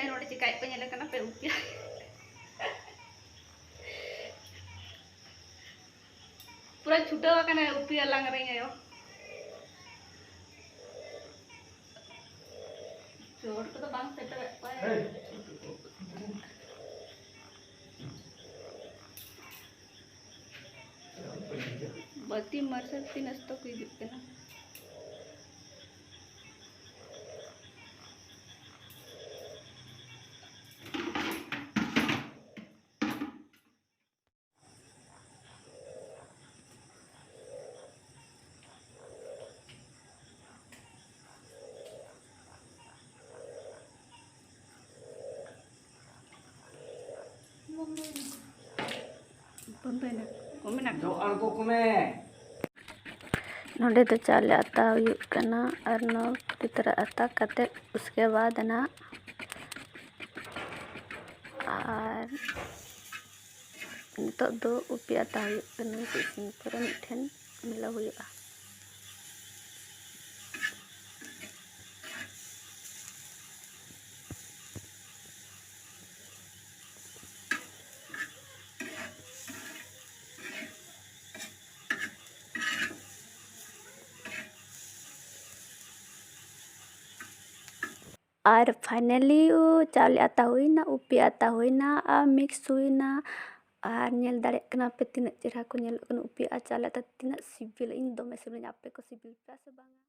नोड़े चिकाई पे नेले कना पे उपिया पूरा छुटा कना उपिया लांग रही है चोर तो बांग सेटर पाए बत्ती मर सकती नस्तो कोई दिक्कत ना नोडे तो चाले आता हुई कना और नो पूरी तरह आता कते उसके बाद ना और तो दो उपी आता हुई कना इसिन पर मिठन मिला हुई और फाइनली चावल आता हुई ना उपी आता हुई ना और मिक्स हुई ना और नेल दाड़े कना पे तीन चेहरा को नेल उपी आ चावल आता तीन सिबिल इन दो में सिबिल आपे को सिबिल पे से बांगा।